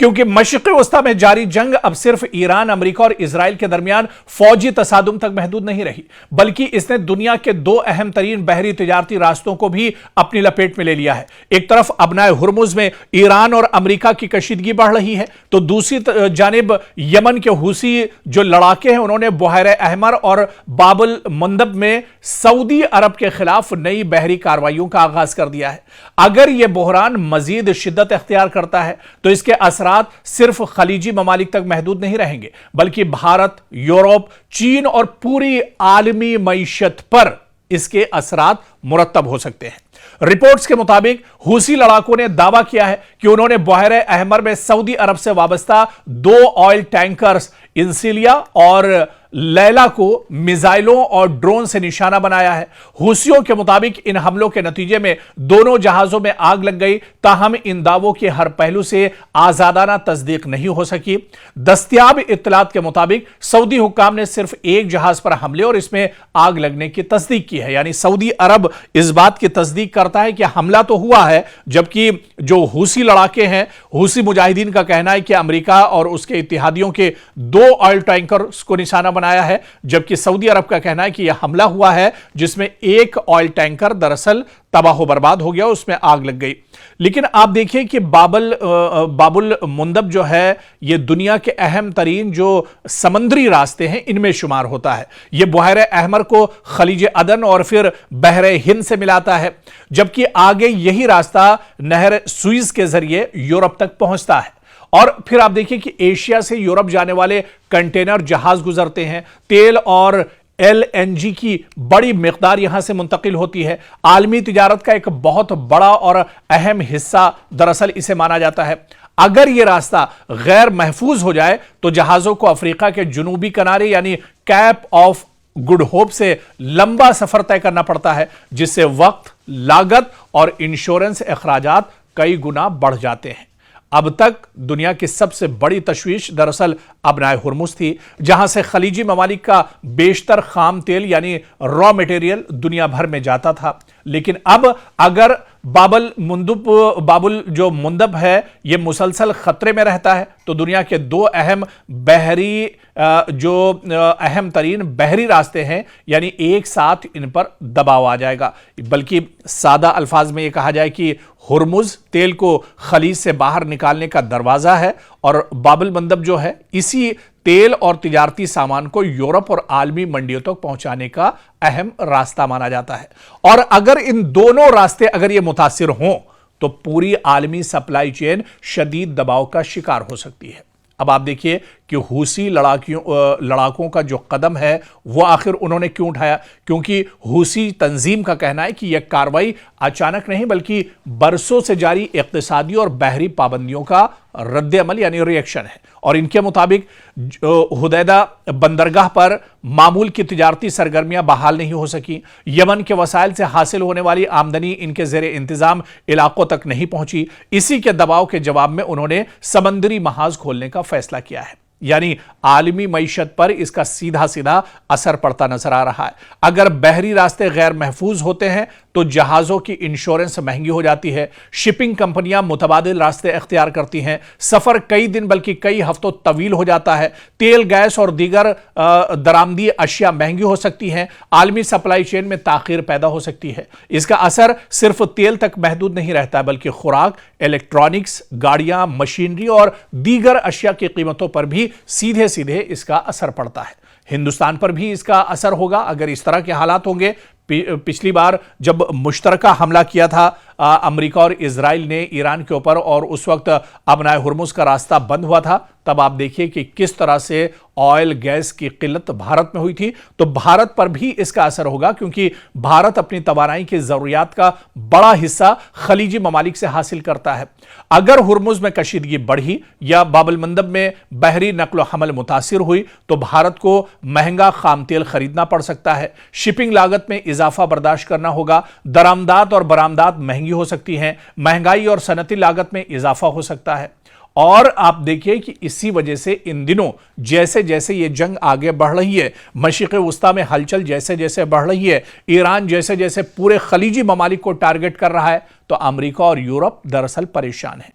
क्योंकि मशरिक़ वस्ता में जारी जंग अब सिर्फ ईरान, अमेरिका और इजराइल के दरमियान फौजी तसादुम तक महदूद नहीं रही, बल्कि इसने दुनिया के दो अहम तरीन बहरी तिजारती रास्तों को भी अपनी लपेट में ले लिया है। एक तरफ अबनाए हुर्मुज में ईरान और अमेरिका की कशीदगी बढ़ रही है, तो दूसरी जानिब यमन के हुसी जो लड़ाके हैं उन्होंने बुहायरे अहमर और बाबुल मंदब में सऊदी अरब के खिलाफ नई बहरी कार्रवाइयों का आगाज कर दिया है। अगर यह बहरान मजीद शिद्दत इख्तियार करता है तो इसके असरात सिर्फ खलीजी ममालिक तक महदूद नहीं रहेंगे, बल्कि भारत, यूरोप, चीन और पूरी आलमी मईशत पर इसके असरात मुरत्तब हो सकते हैं। रिपोर्ट्स के मुताबिक हुसी लड़ाकों ने दावा किया है कि उन्होंने बुहायरे अहमर में सऊदी अरब से वाबस्ता 2 ऑयल टैंकर्स इंसिलिया और लैला को मिसाइलों और ड्रोन से निशाना बनाया है। हुसियों के मुताबिक इन हमलों के नतीजे में दोनों जहाजों में आग लग गई, ताहम इन दावों के हर पहलू से आजादाना तस्दीक नहीं हो सकी। दस्तयाब इत्तलात के मुताबिक सऊदी हुक्काम ने सिर्फ एक जहाज पर हमले और इसमें आग लगने की तस्दीक की है, यानी सऊदी अरब इस बात की तस्दीक करता है कि हमला तो हुआ है, जबकि जो हुसी लड़ाके हैं, हुसी मुजाहिदीन का कहना है कि अमेरिका और उसके इत्तेहादियों के 2 ऑयल टैंकर्स को निशाना बनाया है, जबकि सऊदी अरब का कहना है कि यह हमला हुआ है जिसमें एक ऑयल टैंकर दरअसल तबाह बर्बाद हो गया, उसमें आग लग गई। लेकिन आप देखिए कि बाबुल मुंदब जो है यह दुनिया के अहम तरीन जो समंदरी रास्ते हैं इनमें शुमार होता है। यह बुहायरे अहमर को खलीज अदन और फिर बहरे हिंद से मिलाता है, जबकि आगे यही रास्ता नहर सुइज के जरिए यूरोप तक पहुंचता है। और फिर आप देखिए कि एशिया से यूरोप जाने वाले कंटेनर जहाज गुजरते हैं, तेल और LNG की बड़ी मिकदार यहां से मुंतकिल होती है। आलमी तिजारत का एक बहुत बड़ा और अहम हिस्सा दरअसल इसे माना जाता है। अगर यह रास्ता गैर महफूज हो जाए तो जहाजों को अफ्रीका के जुनूबी किनारे यानी कैप ऑफ गुड होप से लंबा सफर तय करना पड़ता है, जिससे वक्त, लागत और इंश्योरेंस अखराजात कई गुना बढ़ जाते हैं। अब तक दुनिया की सबसे बड़ी तशवीश दरअसल अबनाए हुर्मुज थी, जहां से खलीजी ममालिक का बेशतर खाम तेल यानी रॉ मटेरियल दुनिया भर में जाता था। लेकिन अब अगर बाबुल जो मुंदब है यह मुसलसल खतरे में रहता है तो दुनिया के 2 अहम अहम तरीन बहरी रास्ते हैं, यानी एक साथ इन पर दबाव आ जाएगा। बल्कि सादा अल्फाज में यह कहा जाए कि हुर्मुज तेल को खलीज से बाहर निकालने का दरवाजा है और बाबुल मंदब जो है इसी तेल और तिजारती सामान को यूरोप और आलमी मंडियों तक पहुंचाने का अहम रास्ता माना जाता है। और अगर इन दोनों रास्ते अगर ये मुतासिर हों तो पूरी आलमी सप्लाई चेन शदीद दबाव का शिकार हो सकती है। अब आप देखिए कि हुसी लड़ाकों का जो कदम है वो आखिर उन्होंने क्यों उठाया, क्योंकि हुसी तंजीम का कहना है कि यह कार्रवाई अचानक नहीं बल्कि बरसों से जारी इक्तिसादी और बहरी पाबंदियों का रद्द अमल यानी रिएक्शन है। और इनके मुताबिक हुदैदा बंदरगाह पर मामूल की तिजारती सरगर्मियां बहाल नहीं हो सकी, यमन के वसाइल से हासिल होने वाली आमदनी इनके ज़ेरे इंतजाम इलाकों तक नहीं पहुंची। इसी के दबाव के जवाब में उन्होंने समंदरी महाज खोलने का फैसला किया है, यानी आलमी मईशत पर इसका सीधा सीधा असर पड़ता नजर आ रहा है। अगर बहरी रास्ते गैर महफूज होते हैं तो जहाजों की इंश्योरेंस महंगी हो जाती है, शिपिंग कंपनियां मुतबादिल रास्ते इख्तियार करती हैं, सफर कई दिन बल्कि कई हफ्तों तवील हो जाता है, तेल, गैस और दीगर दरामदी अशिया महंगी हो सकती हैं, आलमी सप्लाई चेन में ताखीर पैदा हो सकती है। इसका असर सिर्फ तेल तक महदूद नहीं रहता बल्कि खुराक, इलेक्ट्रॉनिक्स, गाड़ियां, मशीनरी और दीगर अशिया की कीमतों पर भी सीधे सीधे इसका असर पड़ता है। हिंदुस्तान पर भी इसका असर होगा अगर इस तरह के हालात होंगे। पिछली बार जब मुश्तरका हमला किया था अमेरिका और इजराइल ने ईरान के ऊपर और उस वक्त अबनाए हुर्मुज का रास्ता बंद हुआ था, तब आप देखिए कि किस तरह से ऑयल गैस की किल्लत भारत में हुई थी। तो भारत पर भी इसका असर होगा क्योंकि भारत अपनी तवानाई की जरूरियात का बड़ा हिस्सा खलीजी ममालिक से हासिल करता है। अगर हुर्मुज में कशीदगी बढ़ी या बाबुल मंदब में बहरी नकलो हमल मुतासिर हुई तो भारत को महंगा खाम तेल खरीदना पड़ सकता है, शिपिंग लागत में इजाफा बर्दाश्त करना होगा, दरामदात और बरामदात महंगी हो सकती हैं, महंगाई और सनती लागत में इजाफा हो सकता है। और आप देखिए कि इसी वजह से इन दिनों जैसे जैसे ये जंग आगे बढ़ रही है, मशरिक़ वस्ता में हलचल जैसे जैसे बढ़ रही है, ईरान जैसे जैसे पूरे खलीजी ममालिक को टारगेट कर रहा है, तो अमेरिका और यूरोप दरअसल परेशान है।